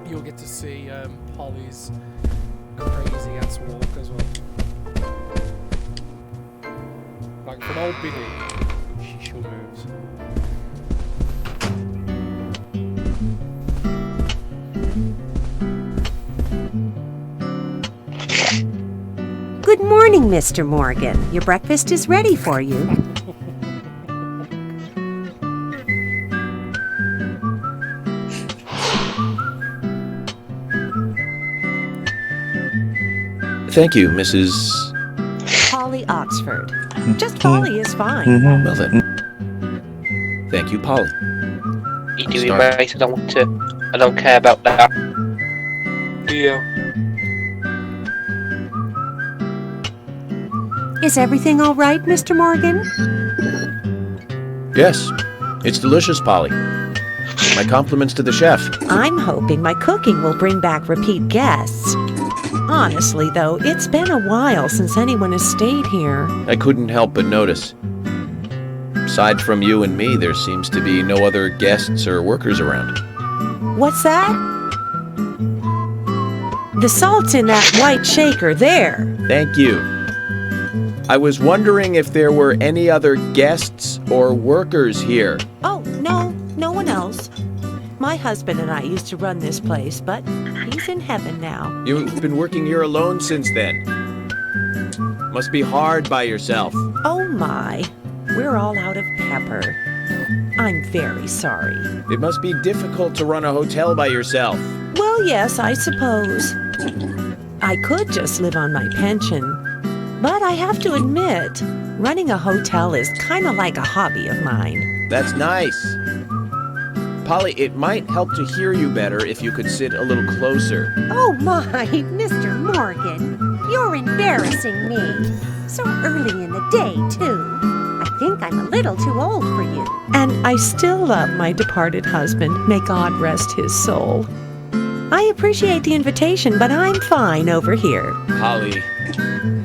you'll get to see Polly's crazy ass walk as well. Like for an old biddy, she sure moves. Good morning, Mr. Morgan. Your breakfast is ready for you. Thank you, Mrs. Polly Oxford. Just Polly is fine. Well then. Thank you, Polly. You do it, mate. I don't care about that. Yeah. Is everything all right, Mr. Morgan? Yes, it's delicious, Polly. My compliments to the chef. I'm hoping my cooking will bring back repeat guests. Honestly, though, it's been a while since anyone has stayed here. I couldn't help but notice. Aside from you and me, there seems to be no other guests or workers around. What's that? The salt's in that white shaker there. Thank you. I was wondering if there were any other guests or workers here. Oh, no one else. My husband and I used to run this place, but he's in heaven now. You've been working here alone since then. Must be hard by yourself. Oh my, we're all out of pepper. I'm very sorry. It must be difficult to run a hotel by yourself. Well, yes, I suppose. I could just live on my pension, but I have to admit, running a hotel is kind of like a hobby of mine. That's nice. Polly, it might help to hear you better if you could sit a little closer. Oh my, Mr. Morgan, you're embarrassing me. So early in the day, too. I think I'm a little too old for you. And I still love my departed husband. May God rest his soul. I appreciate the invitation, but I'm fine over here. Polly,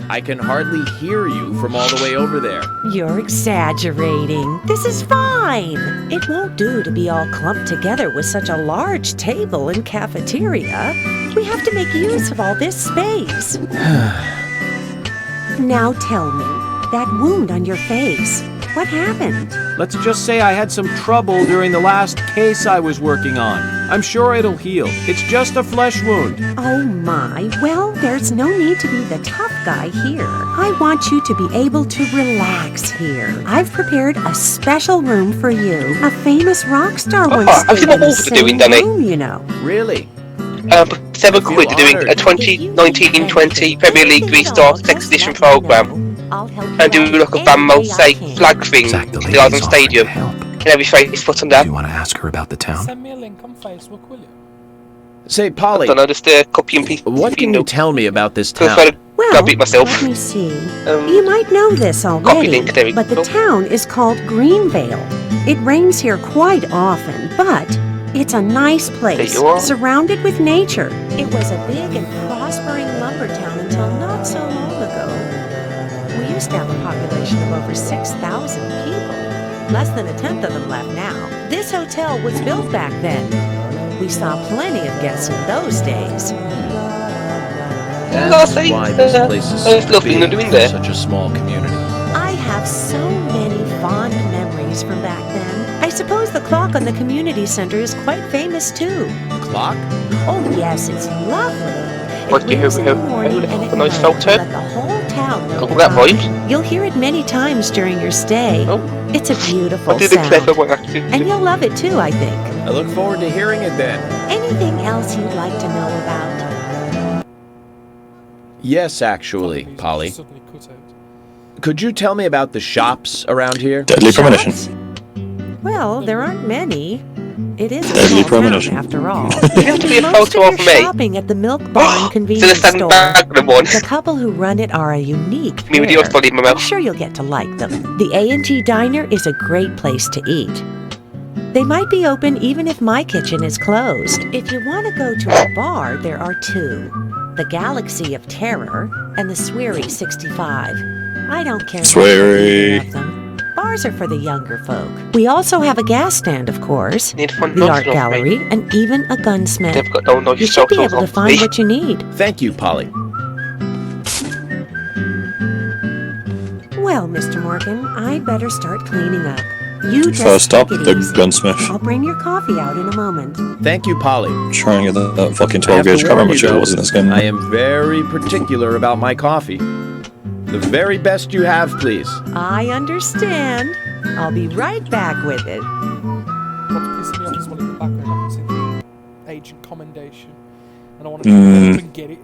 I can hardly hear you from all the way over there. You're exaggerating. This is fine. It won't do to be all clumped together with such a large table and cafeteria. We have to make use of all this space. Now tell me, that wound on your face, what happened? Let's just say I had some trouble during the last case I was working on. I'm sure it'll heal. It's just a flesh wound. Oh my, well, there's no need to be the tough guy here. I want you to be able to relax here. I've prepared a special room for you. A famous rock star once stayed in the same room, you know. Really? 7 quid doing a 2019-20 Premier League Restart Expedition Programme. And do like a Van Mosaic flag thing in the Ireland Stadium. And every face put on that. Do you want to ask her about the town? Send me a link on Facebook, will you? Say, Polly, I don't know, just copy and paste. what can you tell me about this town? Well, beat myself. let me see. You might know this already, link, there we but the go. town is called Greenvale. It rains here quite often, but it's a nice place, There you are. surrounded with nature. It was a big and prospering lumber town until not so long ago. We used to have a population of over 6,000 people. Less than a tenth of them left now. This hotel was built back then. We saw plenty of guests in those days. That's why this place is so lovely big doing for there. such a small community. I have so many fond memories from back then. I suppose the clock on the community center is quite famous too. Clock? Oh yes, it's lovely. What It do you rings in the have? morning and at A nice night photo? to let the whole town know Look the at that time. vibe. You'll hear it many times during your stay. Oh. It's a beautiful I did a clever sound. one actually. And you'll love it too, I think. I look forward to hearing it then. Anything else you'd like to know about? Yes, actually, Please, Polly. suddenly cut out. Could you tell me about the shops around here? Deadly premonition. Shops? Well, there aren't many. It is a Deadly small town premonition. after all. You have to be a Most photo of of your me. shopping at the Milk Barn So convenience the stand store. back the one. The couple who run it are a unique Me with pair. yours probably in my I'm mouth. sure you'll get to like them. The A&G Diner is a great place to eat. They might be open even if my kitchen is closed. If you want to go to a bar, there are two. The Galaxy of Terror and the Sweary 65. I don't care much for Sweary. either of them. Bars are for the younger folk. We also have a gas stand, of course, Need fun the art nothing off me. gallery, and even a gunsmith. They've got no You should be photos able to of find me. what you need. Thank you, Polly. Well, Mr. Morgan, I'd better start cleaning up. You just First up, take it the easy. gunsmith. I'll bring your coffee out in a moment. Thank you, Polly. Trying to get that fucking I have 12 to gauge. Can't warn remember you, how much it though, was in this game. I am very particular about my coffee. The very best you have, please. I understand. I'll be right back with it. What's pissing me off is one in the background. I can see the agent commendation, and I want to go up and get it.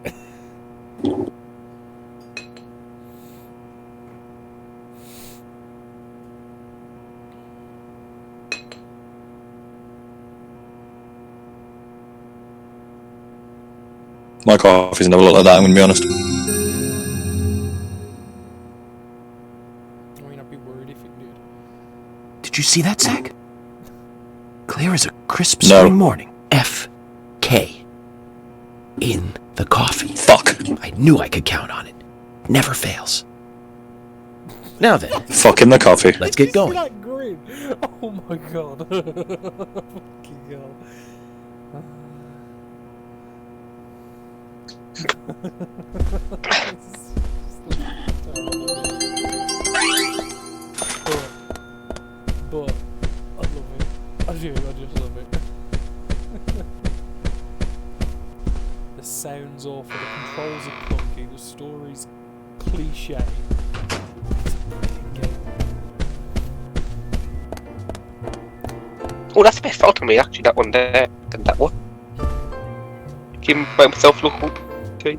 My coffee's never looked like that, I'm gonna be honest. I mean, I'd be worried if it did. Did you see that, Zach? Clear as a crisp No. spring morning. F.K. in the coffee. Fuck. I knew I could count on it. Never fails. Now then, Fuck in the coffee. Let's get See going. that grin? Oh my god. Fucking hell. But I love it. I do, I just love it. The sound's awful, the controls are clunky, the story's cliche. It's a brilliant game. Oh, that's a bit felt to me, actually, that one there. Than that one. Give myself look okay.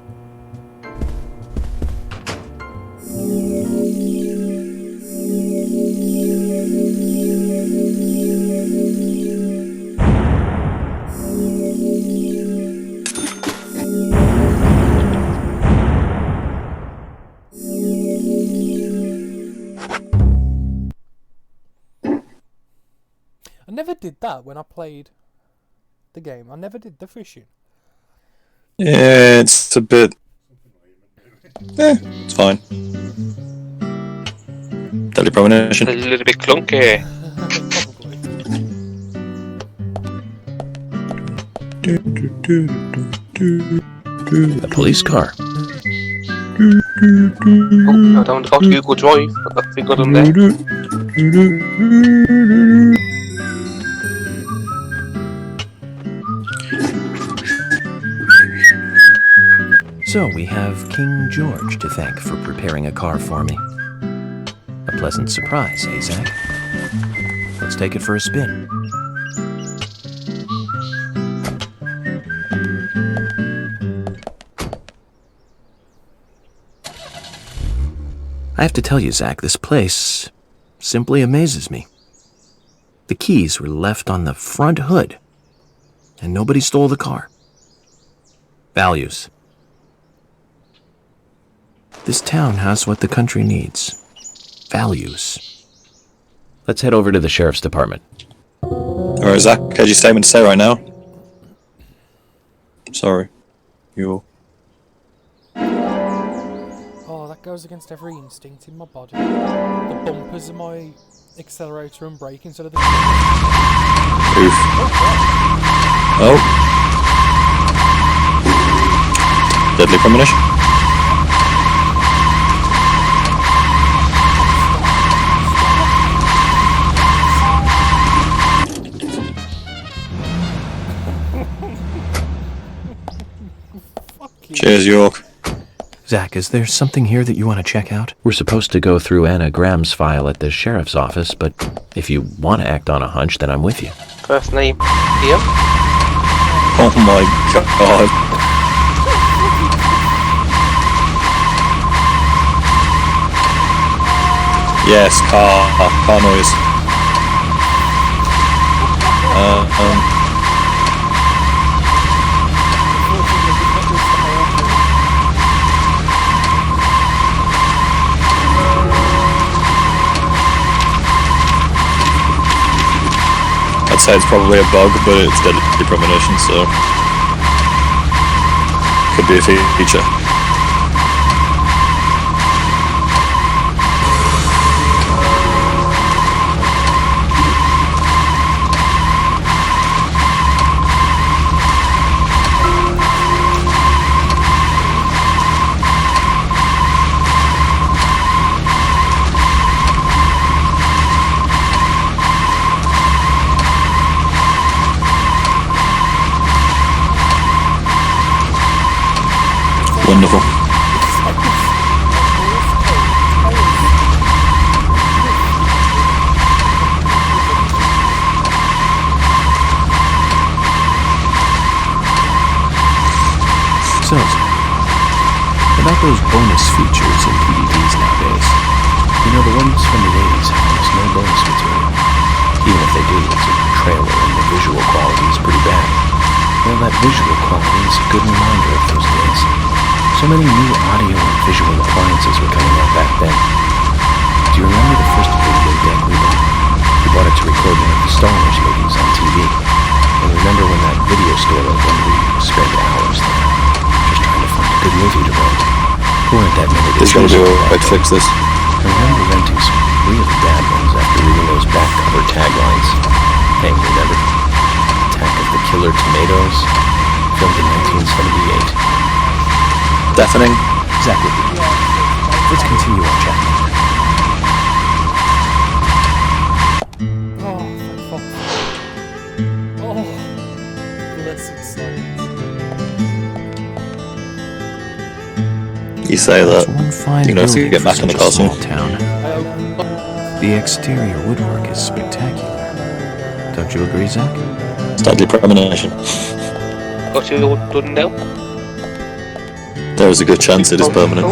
I never did that when I played the game. I never did the fishing. Yeah, it's a bit... it's fine. Deadly Premonition. A little bit clunky. Probably. a police car. Oh, I don't go to Google Drive, but that's the good on there. So we have King George to thank for preparing a car for me. A pleasant surprise, eh, Zach? Let's take it for a spin. I have to tell you, Zach, this place simply amazes me. The keys were left on the front hood, and nobody stole the car. Values. This town has what the country needs. Values. Let's head over to the sheriff's department. Alright, Zach, how's your statement to say right now? Sorry. You... Oh, that goes against every instinct in my body. The bumpers are my accelerator and brake instead of the... Oof. Oh. Deadly Premonition. Cheers, York. Zach, is there something here that you want to check out? We're supposed to go through Anna Graham's file at the sheriff's office, but if you want to act on a hunch, then I'm with you. First name, Liam. Oh my god. Yes, car noise. I'd say it's probably a bug, but it's Deadly Premonition, so could be a feature. wonderful. So, about those bonus features in PDDs nowadays. You know, the ones from the 80s have almost no bonus material. Even if they do, it's a trailer and the visual quality is pretty bad. Well, that visual quality is a good reminder of those days. So many new audio and visual appliances were coming out back then. Do you remember the first video deck we bought? We bought it to record one of the Star Wars movies on TV. And remember when that video store opened, we spent hours there, just trying to find a good movie to rent. There weren't that many. It's gonna be alright to fix this. I remember renting some really bad ones after reading those back cover taglines. Hey, remember? Attack of the Killer Tomatoes, filmed in 1978. Deafening. Exactly. Let's continue our chat. Oh, my fuck. Oh, blessed silence. You say It's that. one fine You know, so you building get for back in the such a small costume. town. I hope. The exterior woodwork is spectacular. Don't you agree, Zach? It's deadly premonition. Got you all done now? There's a good chance it is permanent.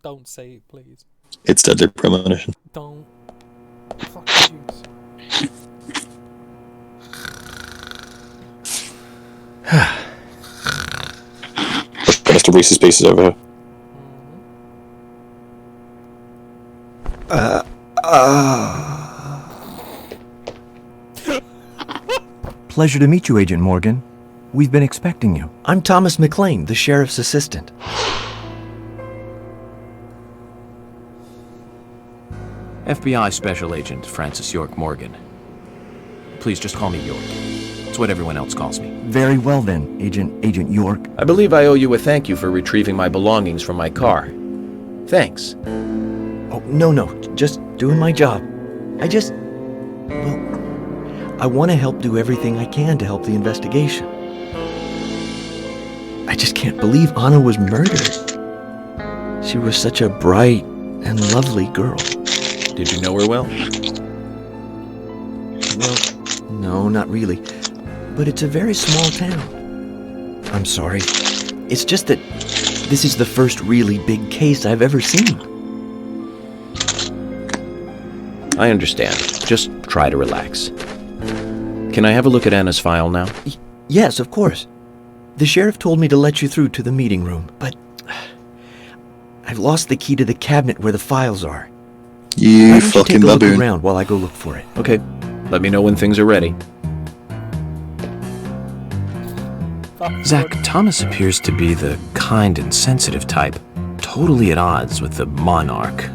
Don't say it, please. It's deadly premonition. Don't. Fuck juice. Got Mr. Reese's Pieces over here. Pleasure to meet you, Agent Morgan. We've been expecting you. I'm Thomas McLean, the sheriff's assistant. FBI Special Agent Francis York Morgan. Please just call me York. It's what everyone else calls me. Very well then, Agent York. I believe I owe you a thank you for retrieving my belongings from my car. Thanks. Oh, no, just doing my job. I want to help do everything I can to help the investigation. I just can't believe Anna was murdered. She was such a bright and lovely girl. Did you know her well? Well, no, not really. But it's a very small town. I'm sorry. It's just that this is the first really big case I've ever seen. I understand. Just try to relax. Can I have a look at Anna's file now? Yes, of course. The sheriff told me to let you through to the meeting room, but I've lost the key to the cabinet where the files are. You Why don't you fucking take a look baboon. around while I go look for it? Okay. Let me know when things are ready. Zach, Thomas appears to be the kind and sensitive type, totally at odds with the monarch.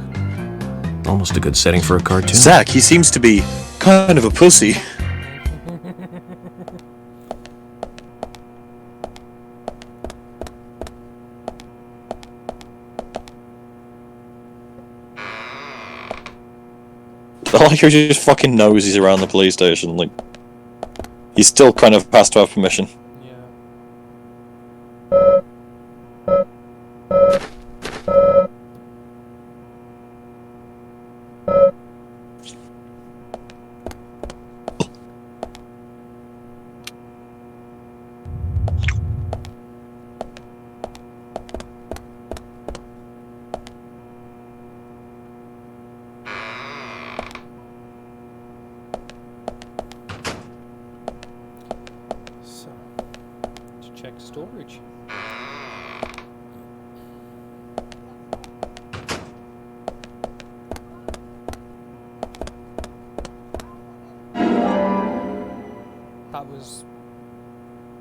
Almost a good setting for a cartoon. Zach, he seems to be kind of a pussy. I like how he just fucking knows he's around the police station. Like, he still kind of has to have permission. Yeah. So, let's check storage.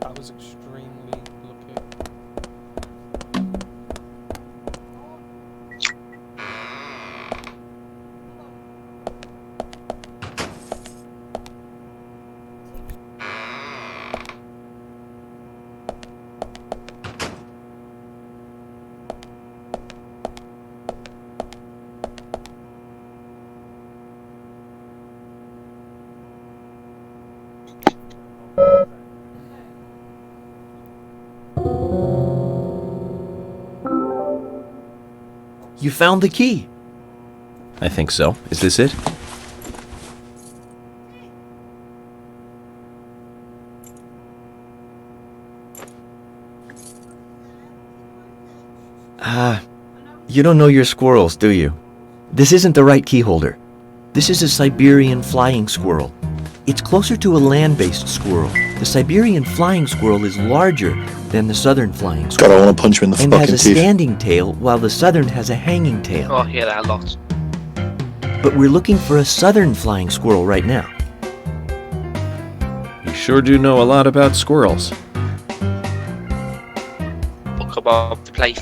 That was extremely lucky. You found the key. I think so. Is this it? You don't know your squirrels, do you? This isn't the right key holder. This is a Siberian flying squirrel. It's closer to a land-based squirrel. The Siberian flying squirrel is larger than the southern flying squirrel. God, I want to punch him in the and fucking has a teeth. standing tail, while the southern has a hanging tail. Oh, I hear that a lot. But we're looking for a southern flying squirrel right now. You sure do know a lot about squirrels. Book about the place.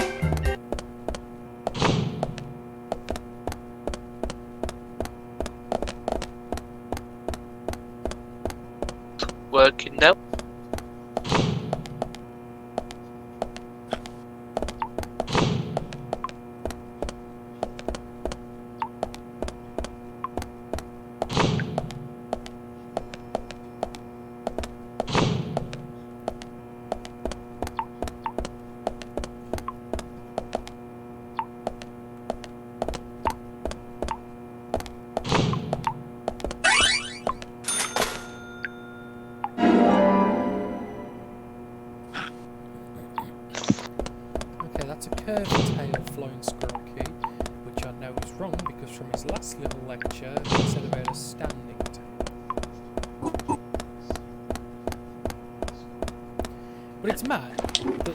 Working now. Okay, that's a curved tail flying squirrel key, which I know is wrong because from his last little lecture he said about a standing tail. But it's mad that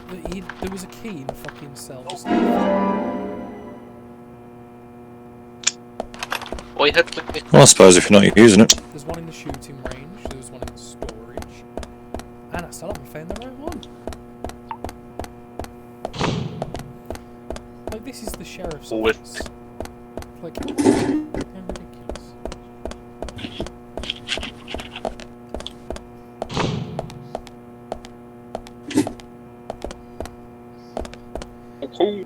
there was a key in fucking cell just Oh, you had Well, I suppose if you're not using it. There's one in the shooting range, there's one in the storage, and I still haven't found the right one. Like, this is the sheriff's Oh, office. Like, how ridiculous. cool.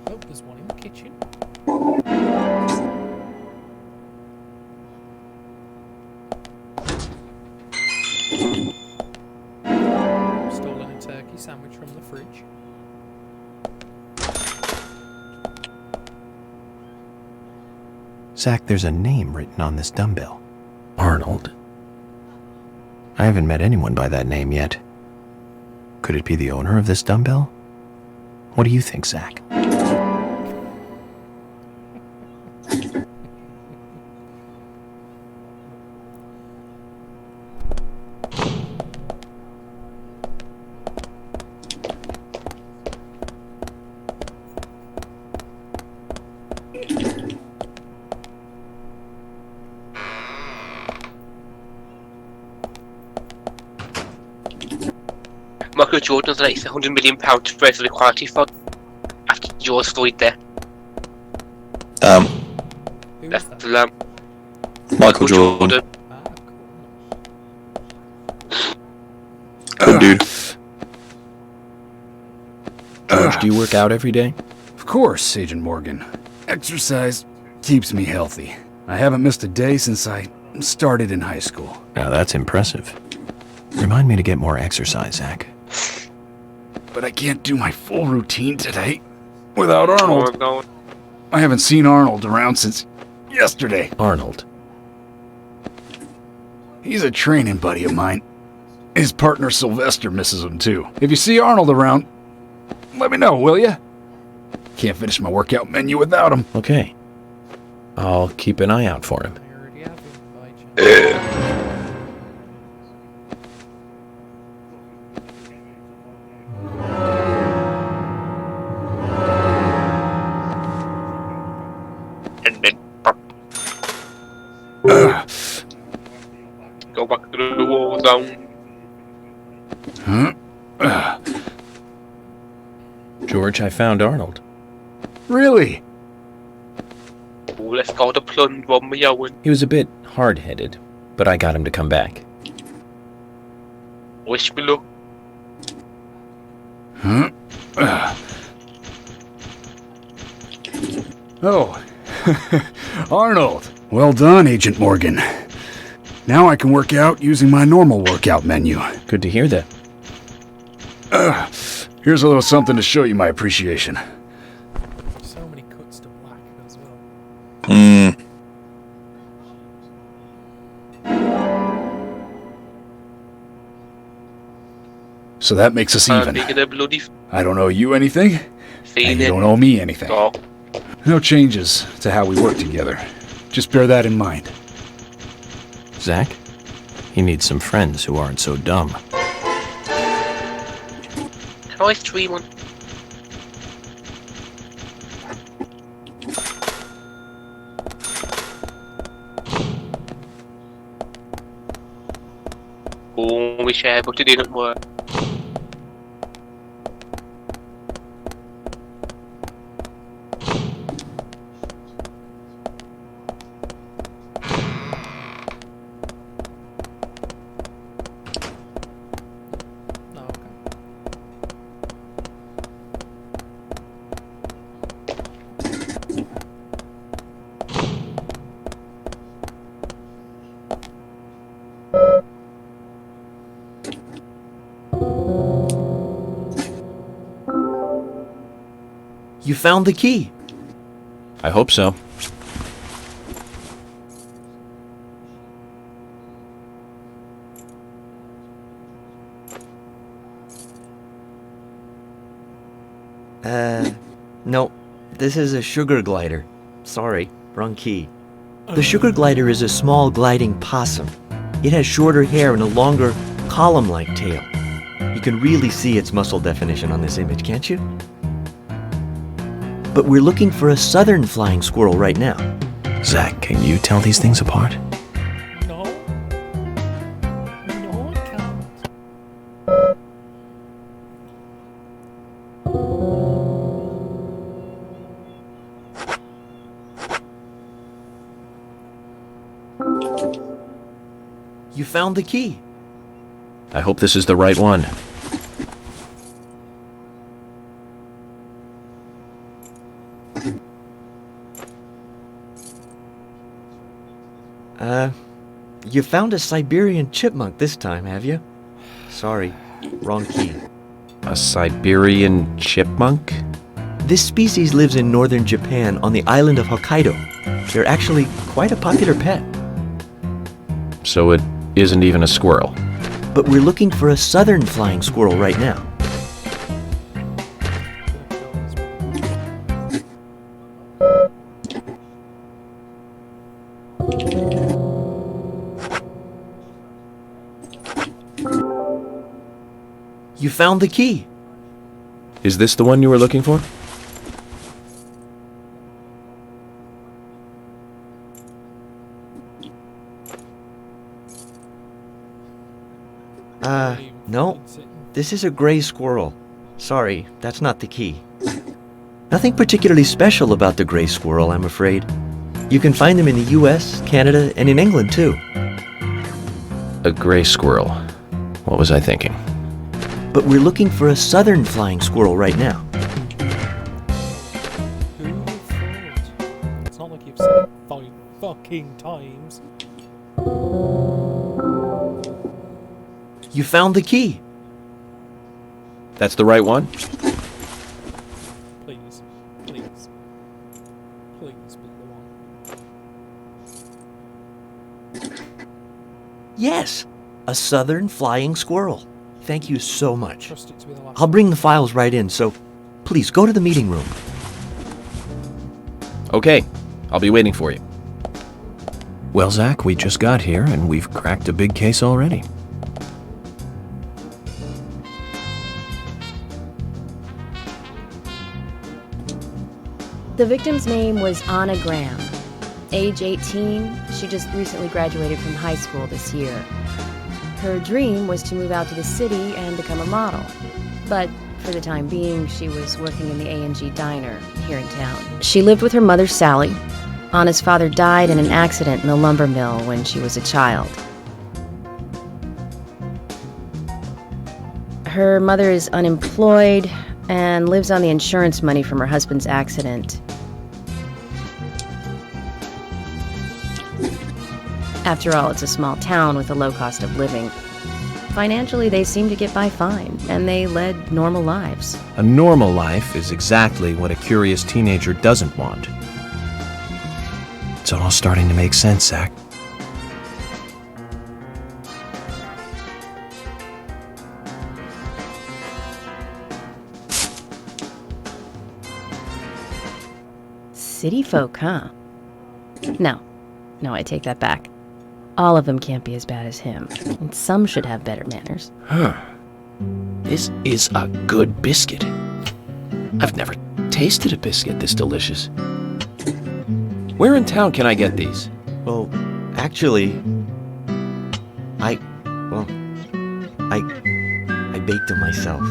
Oh, there's one in the kitchen. Stolen a turkey sandwich from the fridge. Zach, there's a name written on this dumbbell. Arnold. I haven't met anyone by that name yet. Could it be the owner of this dumbbell? What do you think, Zach? Michael Jordan's released £100 million to raise the Equality Fund after George Floyd death. Who That's was that? the Michael Jordan. Ah, Good dude. George, do you work out every day? Of course, Agent Morgan. Exercise keeps me healthy. I haven't missed a day since I started in high school. Now that's impressive. Remind me to get more exercise, Zach. But I can't do my full routine today without Arnold. Going. I haven't seen Arnold around since yesterday. Arnold. He's a training buddy of mine. His partner Sylvester misses him too. If you see Arnold around, let me know, will ya? Can't finish my workout menu without him. Okay. I'll keep an eye out for him. I already have him by chance. And then go back to the war zone. Huh? George, I found Arnold. Really? Oh, let's go to plunge one with Owen. He was a bit hard-headed, but I got him to come back. Wish me luck. Huh? Oh, Arnold. Well done, Agent Morgan. Now I can work out using my normal workout menu. Good to hear that. Here's a little something to show you my appreciation. So many cuts to black as well. So that makes us even. Bloody I don't owe you anything, and you don't owe me anything. Oh. No changes to how we work together. Just bear that in mind. Zach, he needs some friends who aren't so dumb. Can I stream one? Oh, we share, but it didn't work. No, okay. You found the key. I hope so. No. This is a sugar glider. Sorry, wrong key. The sugar glider is a small gliding possum. It has shorter hair and a longer, column-like tail. You can really see its muscle definition on this image, can't you? But we're looking for a southern flying squirrel right now. Zach, can you tell these things apart? No. No, I can't. You found the key. I hope this is the right one. You found a Siberian chipmunk this time, have you? Sorry, wrong key. A Siberian chipmunk? This species lives in northern Japan on the island of Hokkaido. They're actually quite a popular pet. So it isn't even a squirrel. But we're looking for a southern flying squirrel right now. You found the key. Is this the one you were looking for? No. This is a gray squirrel. Sorry, that's not the key. Nothing particularly special about the gray squirrel, I'm afraid. You can find them in the US, Canada, and in England, too. A gray squirrel. What was I thinking? But we're looking for a southern flying squirrel right now. Who would have thought? It's not like you've said it 5 fucking times. You found the key. That's the right one? Please. Please. Please be the one. Yes, a southern flying squirrel. Thank you so much. Trust it to be the last I'll bring the files right in, so please go to the meeting room. Okay, I'll be waiting for you. Well, Zach, we just got here and we've cracked a big case already. The victim's name was Anna Graham. Age 18, she just recently graduated from high school this year. Her dream was to move out to the city and become a model. But for the time being, she was working in the A&G diner here in town. She lived with her mother, Sally. Anna's father died in an accident in the lumber mill when she was a child. Her mother is unemployed and lives on the insurance money from her husband's accident. After all, it's a small town with a low cost of living. Financially, they seemed to get by fine, and they led normal lives. A normal life is exactly what a curious teenager doesn't want. It's all starting to make sense, Zach. City folk, huh? No, I take that back. All of them can't be as bad as him, and some should have better manners. This is a good biscuit. I've never tasted a biscuit this delicious. Where in town can I get these? Well, actually, I baked them myself.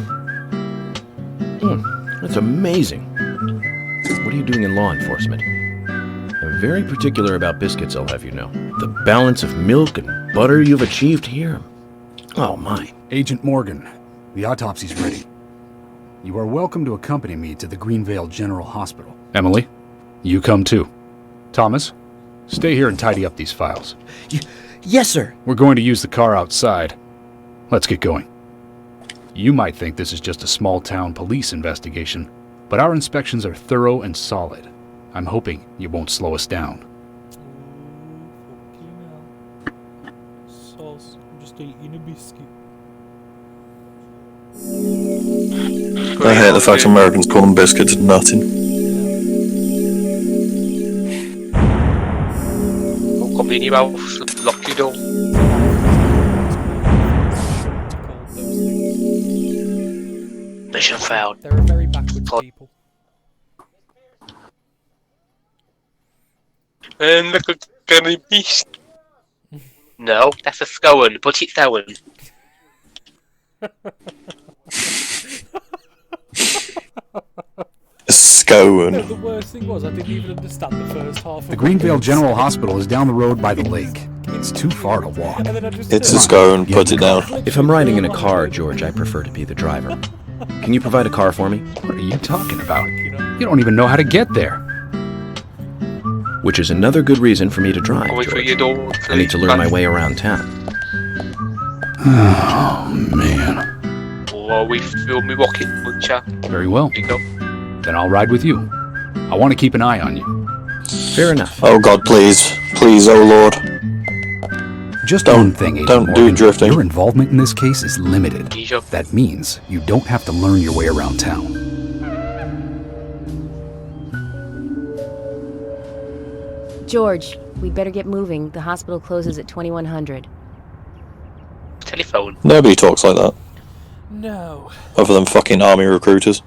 That's amazing. What are you doing in law enforcement? I'm very particular about biscuits, I'll have you know. The balance of milk and butter you've achieved here. Oh, my. Agent Morgan, the autopsy's ready. You are welcome to accompany me to the Greenvale General Hospital. Emily, you come too. Thomas, stay here and tidy up these files. Yes, sir. We're going to use the car outside. Let's get going. You might think this is just a small-town police investigation, but our inspections are thorough and solid. I'm hoping you won't slow us down. Sauce. I'm just eating a biscuit. I hate the fact Americans call them biscuits and nothing. Don't come in your house, lock your door. Mission failed. They're a very backward people. And look at the beast. No, that's a scone. Put it down. Scone. No, the worst thing was I didn't even understand the first half of The Greenvale General Hospital is down the road by the lake. It's too far to walk. And then I just It's a scone, put it down. If I'm riding in a car, George, I prefer to be the driver. Can you provide a car for me? What are you talking about? You don't even know how to get there. Which is another good reason for me to drive, Wait for George. your door. I need to learn my way around town. Oh, man. Or we film me walking, butcher. Very well. You go. Then I'll ride with you. I want to keep an eye on you. Fair enough. Oh God, please. Please, oh Lord. Just Don't- one thing, Agent don't do Morgan. drifting. Your involvement in this case is limited. Ease up. That means you don't have to learn your way around town. George, we'd better get moving. The hospital closes at 2100. Telephone. Nobody talks like that. No. Other than fucking army recruiters.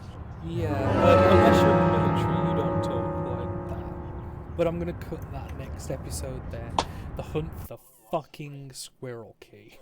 Yeah, unless you're in the military, you don't talk like that. But I'm gonna cut that next episode there. The hunt for the fucking squirrel key.